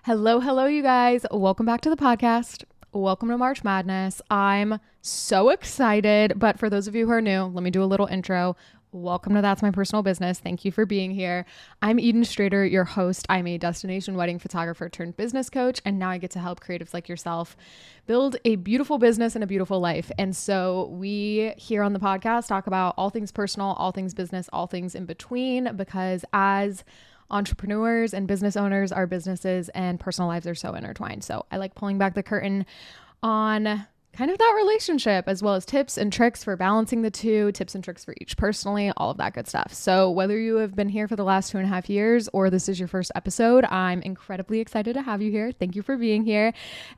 Hello, you guys. Welcome back to the podcast. Welcome to March Madness. I'm so excited, but for those of you who are new, let me do a little intro. Welcome to That's My Personal Business. Thank you for being here. I'm Strader, your host. I'm a destination wedding photographer turned business coach, and now I get to help creatives like yourself build a beautiful business and a beautiful life. And so we here on the podcast talk about all things personal, all things business, all things in between, because as entrepreneurs and business owners, our businesses and personal lives are so intertwined. So I like pulling back the curtain on kind of that relationship, as well as tips and tricks for balancing the two, tips and tricks for each personally, all of that good stuff. So whether you have been here for the last 2.5 years or this is your first episode, I'm incredibly excited to have you here. Thank you for being here.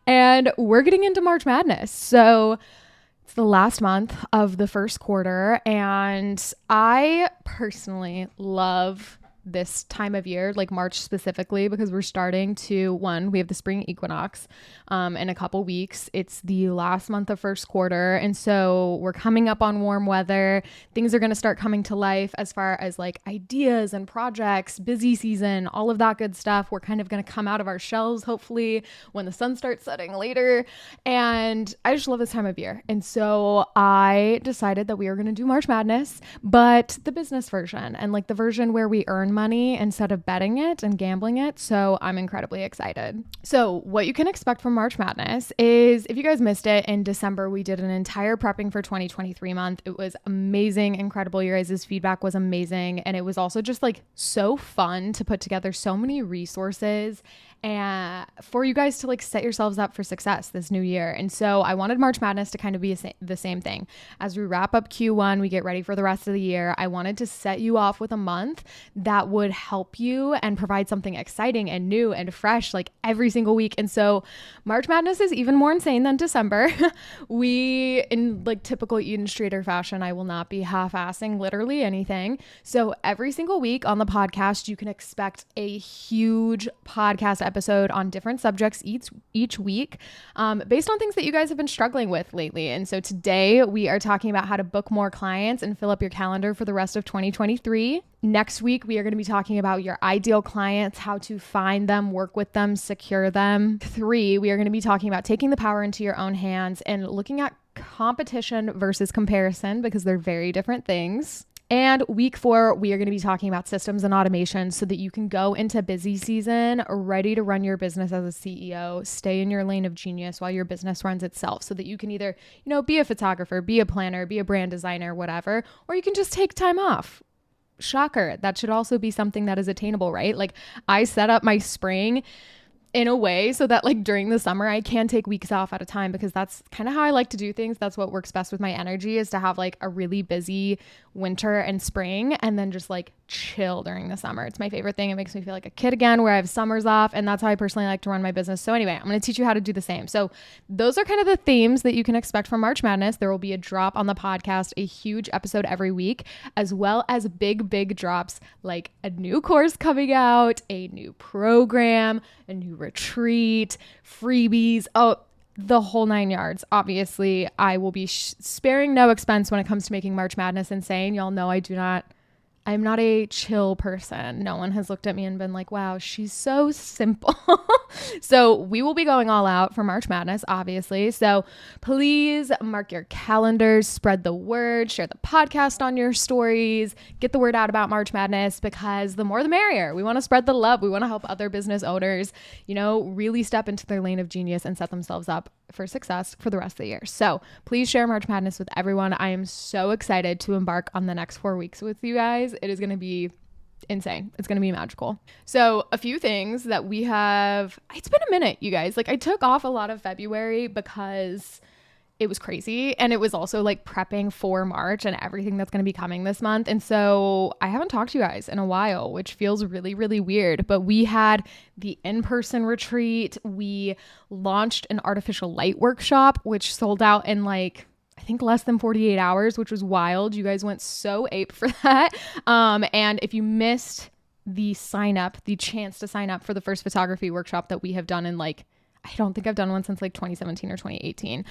And we're getting into March Madness. So it's the last month of the first quarter, and I personally love this time of year, like March specifically, because we're starting to, we have the spring equinox in a couple weeks. It's the last month of first quarter. And so we're coming up on warm weather. Things are going to start coming to life as far as like ideas and projects, busy season, all of that good stuff. We're kind of going to come out of our shells, hopefully, when the sun starts setting later. And I just love this time of year. And so I decided that we are going to do March Madness, but the business version, and like the version where we earn money instead of betting it and gambling it. So I'm incredibly excited. So what you can expect from March Madness is, if you guys missed it, in December, we did an entire prepping for 2023 month. It was amazing, incredible. Your guys' feedback was amazing. And it was also just like so fun to put together so many resources and for you guys to like set yourselves up for success this new year. And so I wanted March Madness to kind of be the same thing. As we wrap up Q1, we get ready for the rest of the year. I wanted to set you off with a month that would help you and provide something exciting and new and fresh like every single week. And so March Madness is even more insane than December. We, in like typical Strader fashion, I will not be half-assing literally anything. So every single week on the podcast, you can expect a huge podcast episode on different subjects each week based on things that you guys have been struggling with lately. And so today we are talking about how to book more clients and fill up your calendar for the rest of 2023. Next week, we are going to be talking about your ideal clients, how to find them, work with them, secure them. 3, we are going to be talking about taking the power into your own hands and looking at competition versus comparison, because they're very different things. And week 4, we are going to be talking about systems and automation so that you can go into busy season ready to run your business as a CEO, stay in your lane of genius while your business runs itself, so that you can either, be a photographer, be a planner, be a brand designer, whatever, or you can just take time off. Shocker. That should also be something that is attainable, right? Like I set up my spring in a way so that like during the summer I can take weeks off at a time, because that's kind of how I like to do things. That's what works best with my energy, is to have like a really busy winter and spring and then just like chill during the summer. It's my favorite thing. It makes me feel like a kid again, where I have summers off, and that's how I personally like to run my business. So anyway, I'm going to teach you how to do the same. So those are kind of the themes that you can expect from March Madness. There will be a drop on the podcast, a huge episode every week, as well as big drops like a new course coming out, a new program, a new retreat, freebies, the whole 9 yards. Obviously, I will be sparing no expense when it comes to making March Madness insane. Y'all know I'm not a chill person. No one has looked at me and been like, wow, she's so simple. So we will be going all out for March Madness, obviously. So please mark your calendars, spread the word, share the podcast on your stories, get the word out about March Madness, because the more the merrier. We want to spread the love. We want to help other business owners, really step into their lane of genius and set themselves up for success for the rest of the year. So please share March Madness with everyone. I am so excited to embark on the next 4 weeks with you guys. It is going to be insane. It's going to be magical. So a few things that we have, it's been a minute, you guys. Like I took off a lot of February because it was crazy. And it was also like prepping for March and everything that's going to be coming this month. And so I haven't talked to you guys in a while, which feels really, really weird. But we had the in-person retreat. We launched an artificial light workshop, which sold out in like, I think less than 48 hours, which was wild. You guys went so ape for that. And if you missed the chance to sign up for the first photography workshop that we have done in like, I don't think I've done one since like 2017 or 2018.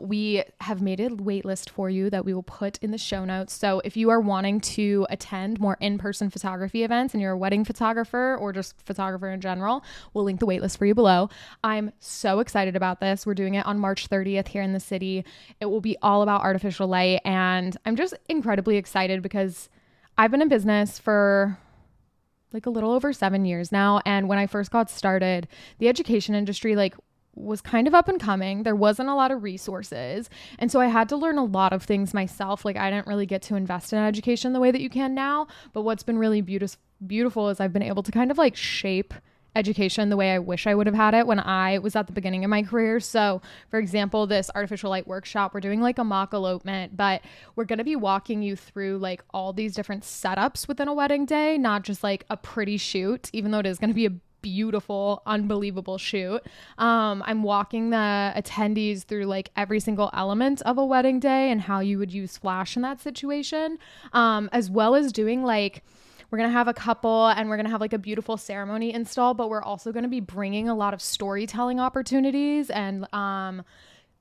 We have made a wait list for you that we will put in the show notes. So if you are wanting to attend more in-person photography events and you're a wedding photographer or just photographer in general, we'll link the wait list for you below. I'm so excited about this. We're doing it on March 30th here in the city. It will be all about artificial light, and I'm just incredibly excited because I've been in business for like a little over 7 years now. And when I first got started, the education industry like was kind of up and coming. There wasn't a lot of resources. And so I had to learn a lot of things myself. Like I didn't really get to invest in education the way that you can now. But what's been really beautiful is I've been able to kind of like shape education the way I wish I would have had it when I was at the beginning of my career. So for example, this artificial light workshop, we're doing like a mock elopement, but we're going to be walking you through like all these different setups within a wedding day, not just like a pretty shoot, even though it is going to be a beautiful, unbelievable shoot. I'm walking the attendees through like every single element of a wedding day and how you would use flash in that situation, as well as doing like, we're going to have a couple and we're going to have like a beautiful ceremony install, but we're also going to be bringing a lot of storytelling opportunities and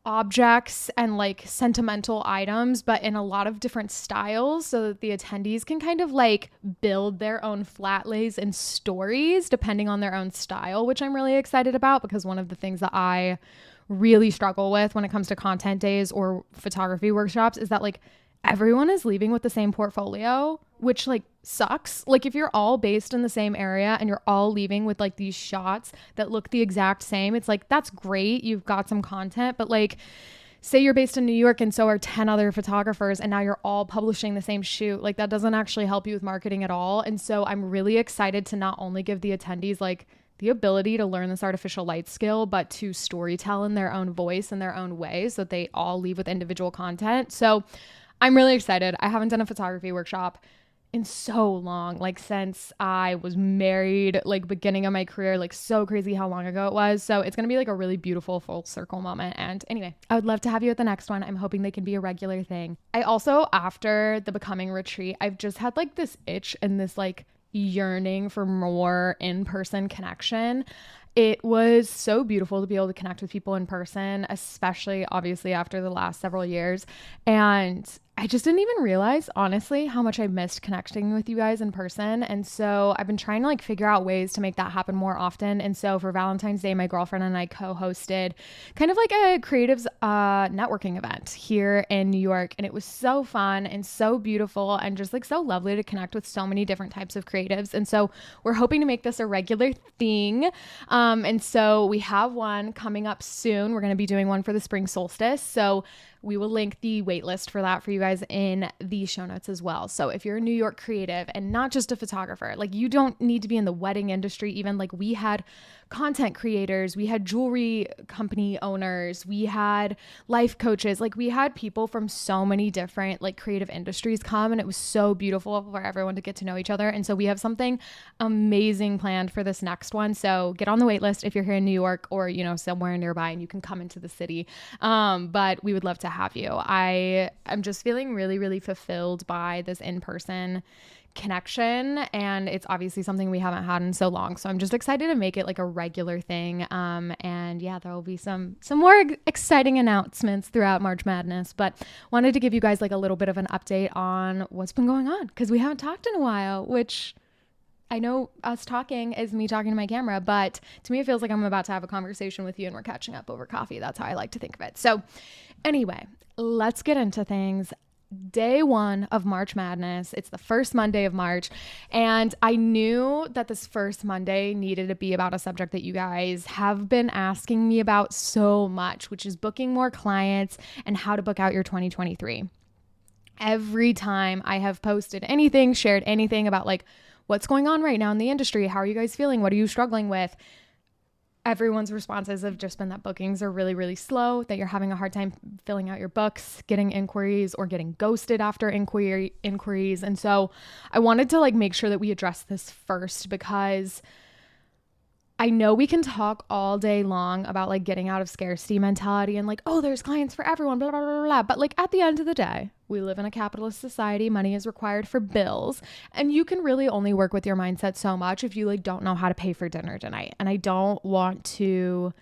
objects and like sentimental items, but in a lot of different styles so that the attendees can kind of like build their own flat lays and stories depending on their own style, which I'm really excited about because one of the things that I really struggle with when it comes to content days or photography workshops is that like everyone is leaving with the same portfolio, which like sucks. Like if you're all based in the same area and you're all leaving with like these shots that look the exact same, it's like, that's great. You've got some content, but like say you're based in New York and so are 10 other photographers and now you're all publishing the same shoot. Like that doesn't actually help you with marketing at all. And so I'm really excited to not only give the attendees like the ability to learn this artificial light skill, but to storytell in their own voice and their own way so that they all leave with individual content. So I'm really excited. I haven't done a photography workshop in so long, like since I was married, like beginning of my career, like so crazy how long ago it was. So it's going to be like a really beautiful full circle moment. And anyway, I would love to have you at the next one. I'm hoping they can be a regular thing. I also, after the Becoming retreat, I've just had like this itch and this like yearning for more in-person connection. It was so beautiful to be able to connect with people in person, especially obviously after the last several years. And I just didn't even realize, honestly, how much I missed connecting with you guys in person. And so I've been trying to like figure out ways to make that happen more often. And so for Valentine's Day, my girlfriend and I co-hosted kind of like a creatives networking event here in New York. And it was so fun and so beautiful and just like so lovely to connect with so many different types of creatives. And so we're hoping to make this a regular thing. And so we have one coming up soon. We're going to be doing one for the spring solstice. So we will link the wait list for that for you guys in the show notes as well. So if you're a New York creative and not just a photographer, like you don't need to be in the wedding industry, even like we had content creators, we had jewelry company owners, we had life coaches, like we had people from so many different like creative industries come, and it was so beautiful for everyone to get to know each other. And so we have something amazing planned for this next one. So get on the wait list if you're here in New York or, you know, somewhere nearby and you can come into the city. But we would love to have you. I'm just feeling really, really fulfilled by this in-person connection, and it's obviously something we haven't had in so long, so I'm just excited to make it like a regular thing. And yeah, there will be some more exciting announcements throughout March Madness, but wanted to give you guys like a little bit of an update on what's been going on because we haven't talked in a while, which I know us talking is me talking to my camera, but to me it feels like I'm about to have a conversation with you and we're catching up over coffee. That's how I like to think of it. So anyway, let's get into things. Day one of March Madness. It's the first Monday of March. And I knew that this first Monday needed to be about a subject that you guys have been asking me about so much, which is booking more clients and how to book out your 2023. Every time I have posted anything, shared anything about like what's going on right now in the industry, how are you guys feeling? What are you struggling with? Everyone's responses have just been that bookings are really, really slow, that you're having a hard time filling out your books, getting inquiries, or getting ghosted after inquiries. And so I wanted to like make sure that we address this first because I know we can talk all day long about like getting out of scarcity mentality and like, oh, there's clients for everyone, blah, blah, blah, blah. But like at the end of the day, we live in a capitalist society. Money is required for bills. And you can really only work with your mindset so much if you like don't know how to pay for dinner tonight. And I don't want to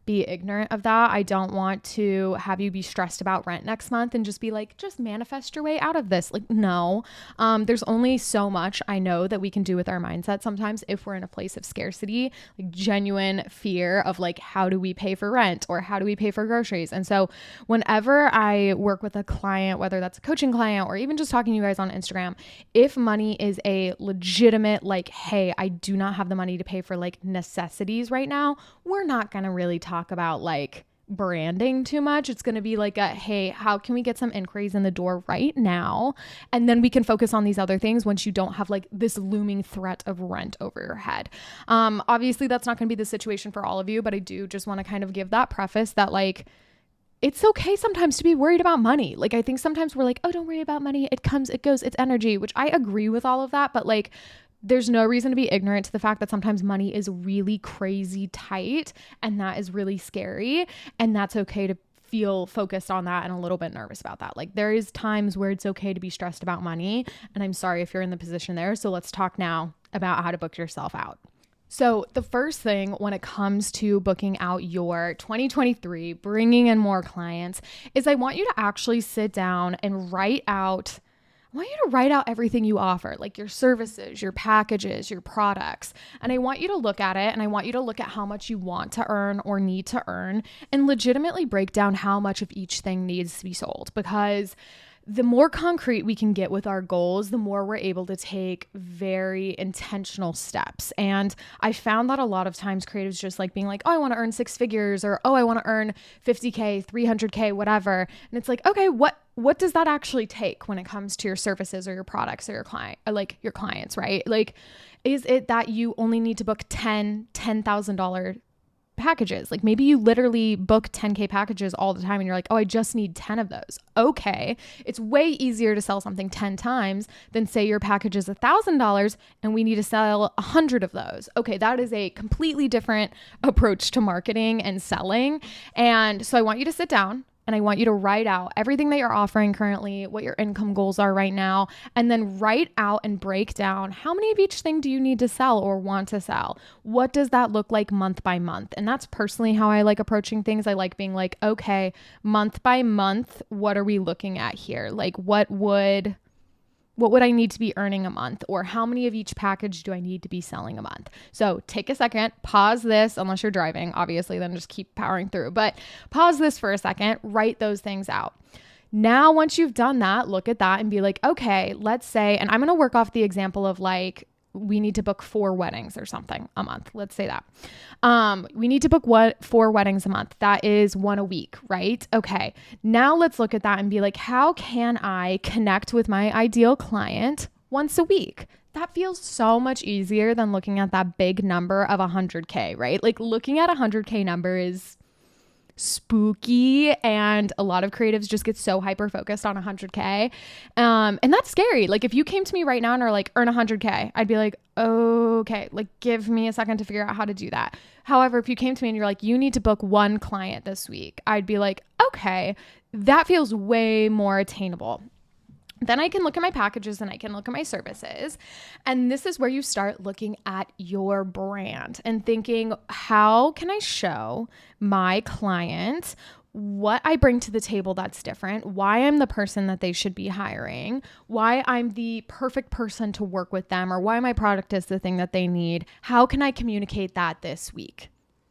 be ignorant of that. I don't want to have you be stressed about rent next month and just be like, just manifest your way out of this. Like, no, there's only so much I know that we can do with our mindset sometimes if we're in a place of scarcity, like genuine fear of like, how do we pay for rent or how do we pay for groceries? And so whenever I work with a client, whether that's a coaching client or even just talking to you guys on Instagram, if money is a legitimate, like, hey, I do not have the money to pay for like necessities right now, we're not going to really talk about like branding too much. It's going to be like a, hey, how can we get some inquiries in the door right now? And then we can focus on these other things once you don't have like this looming threat of rent over your head. Obviously that's not going to be the situation for all of you, but I do just want to kind of give that preface that like, it's okay sometimes to be worried about money. Like, I think sometimes we're like, oh, don't worry about money. It comes, it goes, it's energy, which I agree with all of that. But like, there's no reason to be ignorant to the fact that sometimes money is really crazy tight and that is really scary. And that's okay to feel focused on that and a little bit nervous about that. Like, there is times where it's okay to be stressed about money. And I'm sorry if you're in the position there. So let's talk now about how to book yourself out. So the first thing when it comes to booking out your 2023, bringing in more clients, is I want you to actually sit down and write out everything you offer, like your services, your packages, your products. And I want you to look at it and I want you to look at how much you want to earn or need to earn and legitimately break down how much of each thing needs to be sold, because the more concrete we can get with our goals, the more we're able to take very intentional steps. And I found that a lot of times creatives just like being like, oh, I want to earn 6 figures, or, oh, I want to earn 50K, 300K, whatever. And it's like, okay, what does that actually take when it comes to your services or your products or your client, or like your clients, right? Like, is it that you only need to book $10,000 packages? Like, maybe you literally book 10K packages all the time and you're like, oh, I just need 10 of those. Okay. It's way easier to sell something 10 times than say your package is $1,000 and we need to sell 100 of those. Okay. That is a completely different approach to marketing and selling. And so I want you to sit down and I want you to write out everything that you're offering currently, what your income goals are right now, and then write out and break down how many of each thing do you need to sell or want to sell? What does that look like month by month? And that's personally how I like approaching things. I like being like, okay, month by month, what are we looking at here? Like, what would I need to be earning a month, or how many of each package do I need to be selling a month? So take a second, pause this, unless you're driving, obviously, then just keep powering through, but pause this for a second, write those things out. Now, once you've done that, look at that and be like, okay, let's say, and I'm going to work off the example of like, we need to book 4 weddings or something a month. Let's say that. We need to book 4 weddings a month. That is 1 a week, right? Okay. Now let's look at that and be like, how can I connect with my ideal client once a week? That feels so much easier than looking at that big number of 100K, right? Like, looking at 100K number is spooky, and a lot of creatives just get so hyper focused on 100K. And that's scary. Like, if you came to me right now and are like, earn 100K, I'd be like, okay, like, give me a second to figure out how to do that. However, if you came to me and you're like, you need to book 1 client this week, I'd be like, okay, that feels way more attainable. Then I can look at my packages and I can look at my services. And this is where you start looking at your brand and thinking, how can I show my client what I bring to the table that's different, why I'm the person that they should be hiring, why I'm the perfect person to work with them, or why my product is the thing that they need. How can I communicate that this week?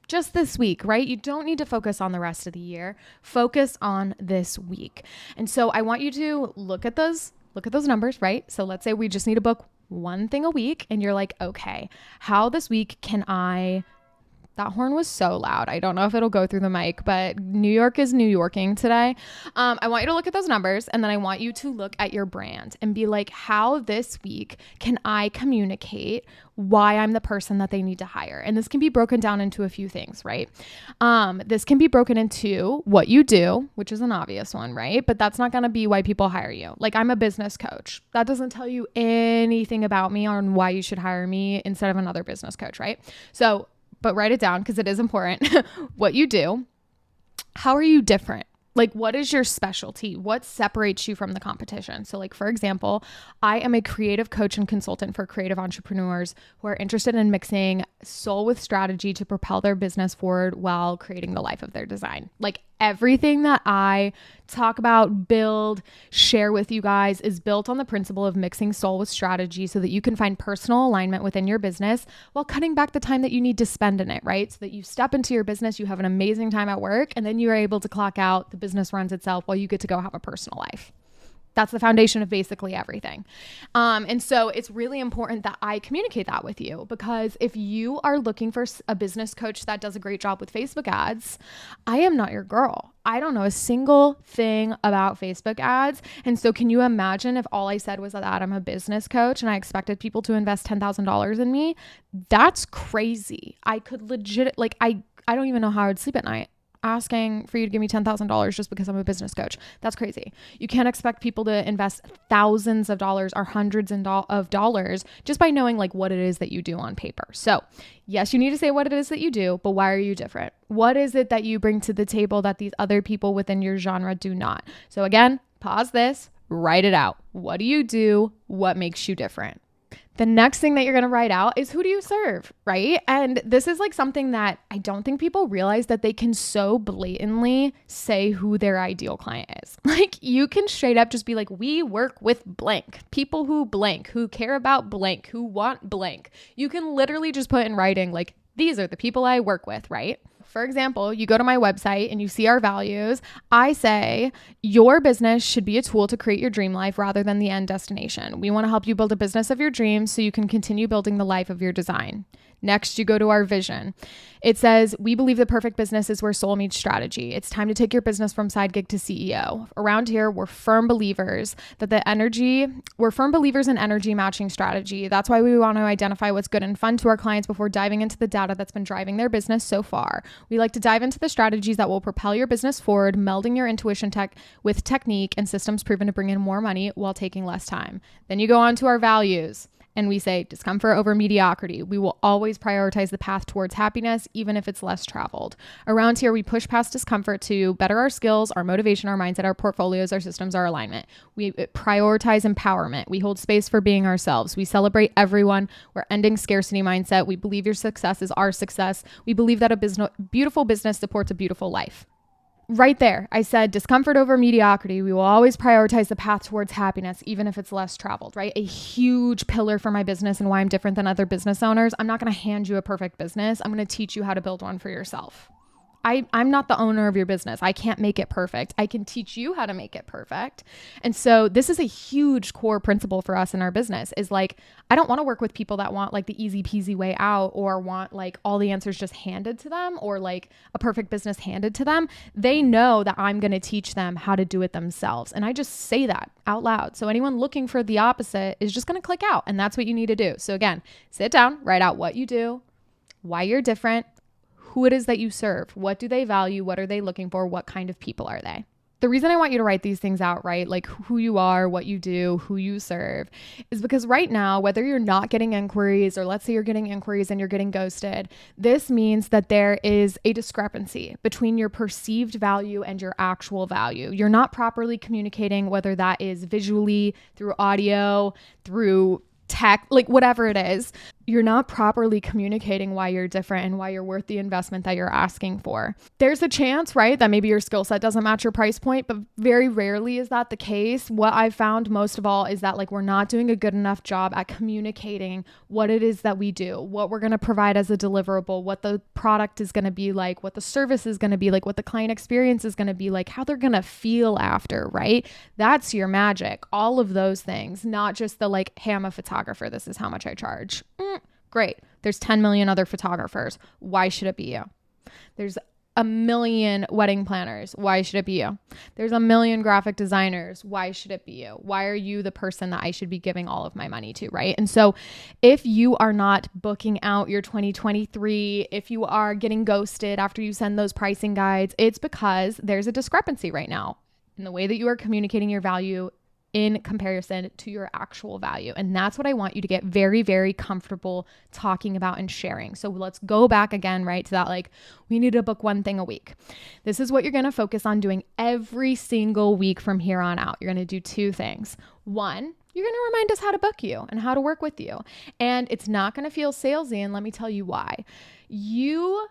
Just this week, right? You don't need to focus on the rest of the year. Focus on this week. And so I want you to look at those numbers, right? So let's say we just need to book 1 thing a week and you're like, okay, how this week can I... That horn was so loud. I don't know if it'll go through the mic, but New York is New Yorking today. I want you to look at those numbers, and then I want you to look at your brand and be like, how this week can I communicate why I'm the person that they need to hire? And this can be broken down into a few things, right? This can be broken into what you do, which is an obvious one, right? But that's not going to be why people hire you. Like, I'm a business coach. That doesn't tell you anything about me on why you should hire me instead of another business coach, right? So, but write it down because it is important. What you do, how are you different? Like, what is your specialty? What separates you from the competition? So like, for example, I am a creative coach and consultant for creative entrepreneurs who are interested in mixing soul with strategy to propel their business forward while creating the life of their design. Like, everything that I talk about, build, share with you guys is built on the principle of mixing soul with strategy so that you can find personal alignment within your business while cutting back the time that you need to spend in it, right? So that you step into your business, you have an amazing time at work, and then you are able to clock out, the business runs itself while you get to go have a personal life. That's the foundation of basically everything. And so it's really important that I communicate that with you, because if you are looking for a business coach that does a great job with Facebook ads, I am not your girl. I don't know a single thing about Facebook ads. And so can you imagine if all I said was that I'm a business coach and I expected people to invest $10,000 in me? That's crazy. I could legit, like, I don't even know how I would sleep at night asking for you to give me $10,000 just because I'm a business coach. That's crazy. You can't expect people to invest thousands of dollars or hundreds of dollars just by knowing like what it is that you do on paper. So yes, you need to say what it is that you do, but why are you different? What is it that you bring to the table that these other people within your genre do not? So again, pause this, write it out. What do you do? What makes you different? The next thing that you're going to write out is who do you serve, right? And this is like something that I don't think people realize, that they can so blatantly say who their ideal client is. Like, you can straight up just be like, we work with blank, people who blank, who care about blank, who want blank. You can literally just put in writing, like, these are the people I work with, right? For example, you go to my website and you see our values. I say your business should be a tool to create your dream life rather than the end destination. We want to help you build a business of your dreams so you can continue building the life of your design. Next, you go to our vision. It says, we believe the perfect business is where soul meets strategy. It's time to take your business from side gig to CEO. Around here, we're firm believers in energy matching strategy. That's why we want to identify what's good and fun to our clients before diving into the data that's been driving their business so far. We like to dive into the strategies that will propel your business forward, melding your intuition tech with technique and systems proven to bring in more money while taking less time. Then you go on to our values. And we say discomfort over mediocrity. We will always prioritize the path towards happiness, even if it's less traveled. Around here, we push past discomfort to better our skills, our motivation, our mindset, our portfolios, our systems, our alignment. We prioritize empowerment. We hold space for being ourselves. We celebrate everyone. We're ending scarcity mindset. We believe your success is our success. We believe that a beautiful business supports a beautiful life. Right there, I said discomfort over mediocrity. We will always prioritize the path towards happiness, even if it's less traveled, right? A huge pillar for my business and why I'm different than other business owners. I'm not going to hand you a perfect business. I'm going to teach you how to build one for yourself. I'm not the owner of your business. I can't make it perfect. I can teach you how to make it perfect. And so this is a huge core principle for us in our business, is like, I don't want to work with people that want like the easy peasy way out, or want like all the answers just handed to them, or like a perfect business handed to them. They know that I'm going to teach them how to do it themselves. And I just say that out loud. So anyone looking for the opposite is just going to click out. And that's what you need to do. So again, sit down, write out what you do, why you're different, who it is that you serve, what do they value, what are they looking for, what kind of people are they? The reason I want you to write these things out, right, like who you are, what you do, who you serve, is because right now, whether you're not getting inquiries, or let's say you're getting inquiries and you're getting ghosted, this means that there is a discrepancy between your perceived value and your actual value. You're not properly communicating, whether that is visually, through audio, through tech, like whatever it is. You're not properly communicating why you're different and why you're worth the investment that you're asking for. There's a chance, right, that maybe your skill set doesn't match your price point, but very rarely is that the case. What I've found most of all is that like we're not doing a good enough job at communicating what it is that we do, what we're going to provide as a deliverable, what the product is going to be like, what the service is going to be like, what the client experience is going to be like, how they're going to feel after, right? That's your magic. All of those things, not just the like, hey, I'm a photographer, this is how much I charge. Great. There's 10 million other photographers. Why should it be you? There's a million wedding planners. Why should it be you? There's a million graphic designers. Why should it be you? Why are you the person that I should be giving all of my money to, right? And so if you are not booking out your 2023, if you are getting ghosted after you send those pricing guides, it's because there's a discrepancy right now in the way that you are communicating your value in comparison to your actual value. And that's what I want you to get very, very comfortable talking about and sharing. So let's go back again, right, to that, like, we need to book one thing a week. This is what you're going to focus on doing every single week from here on out. You're going to do two things. One, you're going to remind us how to book you and how to work with you. And it's not going to feel salesy. And let me tell you why. You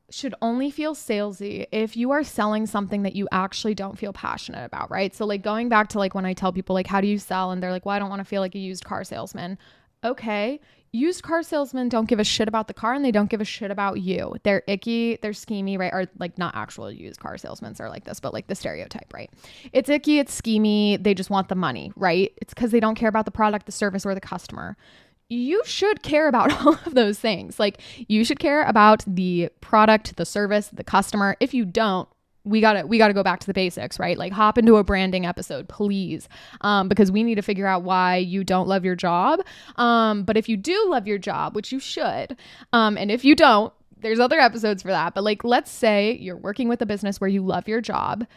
should only feel salesy if you are selling something that you actually don't feel passionate about, right? So like going back to like when I tell people like, how do you sell? And they're like, well, I don't want to feel like a used car salesman. Okay. Used car salesmen don't give a shit about the car and they don't give a shit about you. They're icky, they're schemy, right? Or like not actual used car salesmen are like this, but like the stereotype, right? It's icky, it's schemy, they just want the money, right? It's because they don't care about the product, the service, or the customer. You should care about all of those things. Like you should care about the product, the service, the customer. If you don't, we gotta go back to the basics, right? Like hop into a branding episode, please. Because we need to figure out why you don't love your job. But if you do love your job, which you should, and if you don't, there's other episodes for that. But like, let's say you're working with a business where you love your job.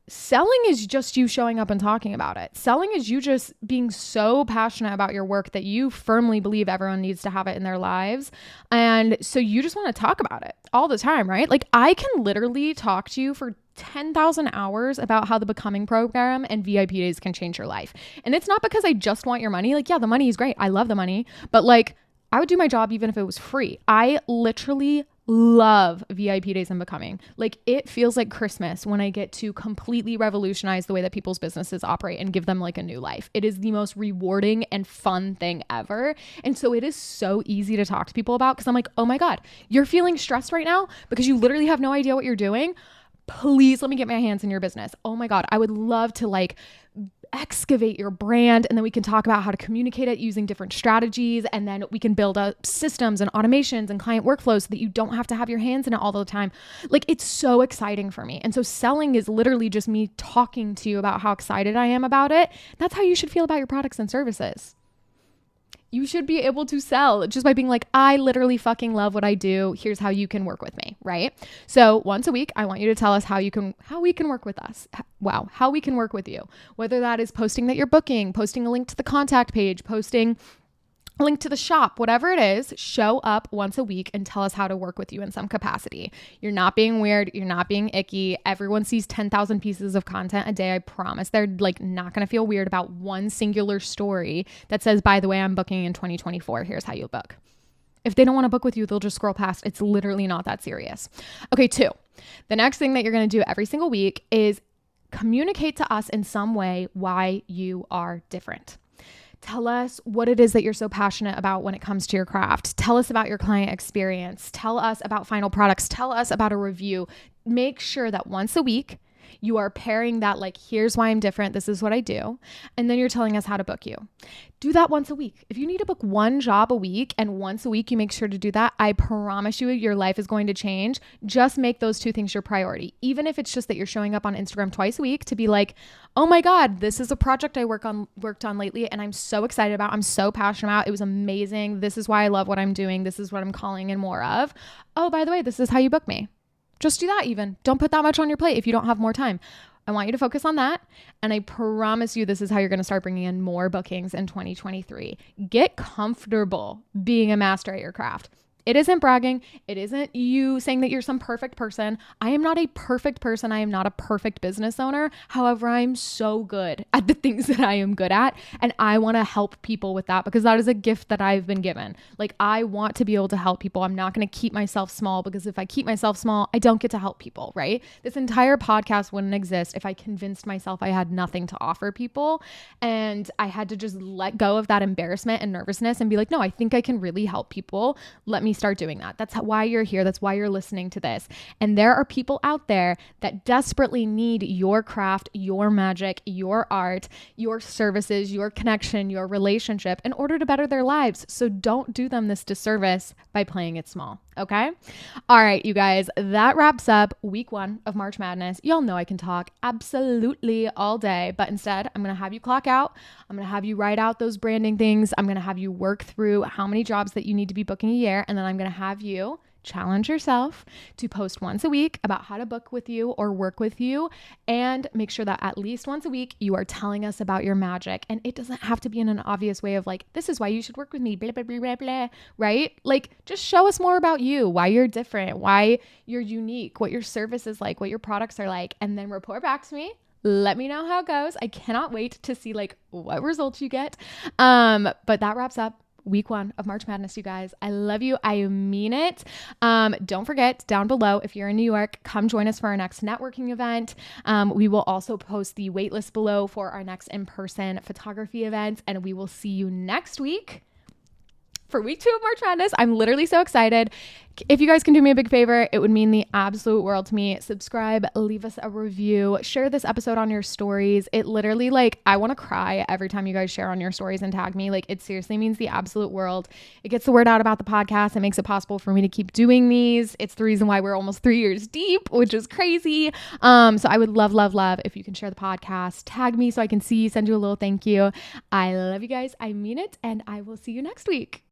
Selling is just you showing up and talking about it. Selling is you just being so passionate about your work that you firmly believe everyone needs to have it in their lives. And so you just want to talk about it all the time, right? Like I can literally talk to you for 10,000 hours about how the Becoming program and VIP days can change your life. And it's not because I just want your money. Like, yeah, the money is great. I love the money, but like I would do my job even if it was free. I literally love VIP days and Becoming. Like it feels like Christmas when I get to completely revolutionize the way that people's businesses operate and give them like a new life. It is the most rewarding and fun thing ever. And so it is so easy to talk to people about because I'm like, oh my God, you're feeling stressed right now because you literally have no idea what you're doing. Please let me get my hands in your business. Oh my God, I would love to like excavate your brand, and then we can talk about how to communicate it using different strategies, and then we can build up systems and automations and client workflows so that you don't have to have your hands in it all the time. Like it's so exciting for me. And so selling is literally just me talking to you about how excited I am about it. That's how you should feel about your products and services. You should be able to sell just by being like, I literally fucking love what I do. Here's how you can work with me, right? So once a week, I want you to tell us how we can work with us. Wow, how we can work with you. Whether that is posting that you're booking, posting a link to the contact page, posting a link to the shop, whatever it is, show up once a week and tell us how to work with you in some capacity. You're not being weird. You're not being icky. Everyone sees 10,000 pieces of content a day. I promise they're like not going to feel weird about one singular story that says, by the way, I'm booking in 2024. Here's how you book. If they don't want to book with you, they'll just scroll past. It's literally not that serious. Okay, 2. The next thing that you're going to do every single week is communicate to us in some way why you are different. Tell us what it is that you're so passionate about when it comes to your craft. Tell us about your client experience. Tell us about final products. Tell us about a review. Make sure that once a week, you are pairing that like, here's why I'm different. This is what I do. And then you're telling us how to book you. Do that once a week. If you need to book one job a week and once a week you make sure to do that, I promise you your life is going to change. Just make those two things your priority. Even if it's just that you're showing up on Instagram twice a week to be like, oh my God, this is a project I worked on lately and I'm so excited about. I'm so passionate about. It was amazing. This is why I love what I'm doing. This is what I'm calling in more of. Oh, by the way, this is how you book me. Just do that even. Don't put that much on your plate if you don't have more time. I want you to focus on that. And I promise you, this is how you're going to start bringing in more bookings in 2023. Get comfortable being a master at your craft. It isn't bragging. It isn't you saying that you're some perfect person. I am not a perfect person. I am not a perfect business owner. However, I'm so good at the things that I am good at. And I want to help people with that because that is a gift that I've been given. Like I want to be able to help people. I'm not going to keep myself small because if I keep myself small, I don't get to help people, right? This entire podcast wouldn't exist if I convinced myself I had nothing to offer people. And I had to just let go of that embarrassment and nervousness and be like, no, I think I can really help people. Let me start doing that. That's why you're here. That's why you're listening to this. And there are people out there that desperately need your craft, your magic, your art, your services, your connection, your relationship in order to better their lives. So don't do them this disservice by playing it small. Okay. All right, you guys, that wraps up week 1 of March Madness. Y'all know I can talk absolutely all day, but instead I'm going to have you clock out. I'm going to have you write out those branding things. I'm going to have you work through how many jobs that you need to be booking a year. And then I'm going to have you challenge yourself to post once a week about how to book with you or work with you, and make sure that at least once a week you are telling us about your magic. And it doesn't have to be in an obvious way of like, this is why you should work with me, blah, blah, blah, blah, blah, right? Like, just show us more about you, why you're different, why you're unique, what your service is like, what your products are like, and then report back to me. Let me know how it goes. I cannot wait to see like what results you get. But that wraps up week 1 of March Madness, you guys. I love you. I mean it. Don't forget, down below, if you're in New York, come join us for our next networking event. We will also post the waitlist below for our next in-person photography event, and we will see you next week for week 2 of March Madness. I'm literally so excited. If you guys can do me a big favor, it would mean the absolute world to me. Subscribe, leave us a review, share this episode on your stories. It literally, like, I want to cry every time you guys share on your stories and tag me. Like, it seriously means the absolute world. It gets the word out about the podcast. It makes it possible for me to keep doing these. It's the reason why we're almost 3 years deep, which is crazy. So I would love, love, love if you can share the podcast, tag me so I can see, send you a little thank you. I love you guys. I mean it. And I will see you next week.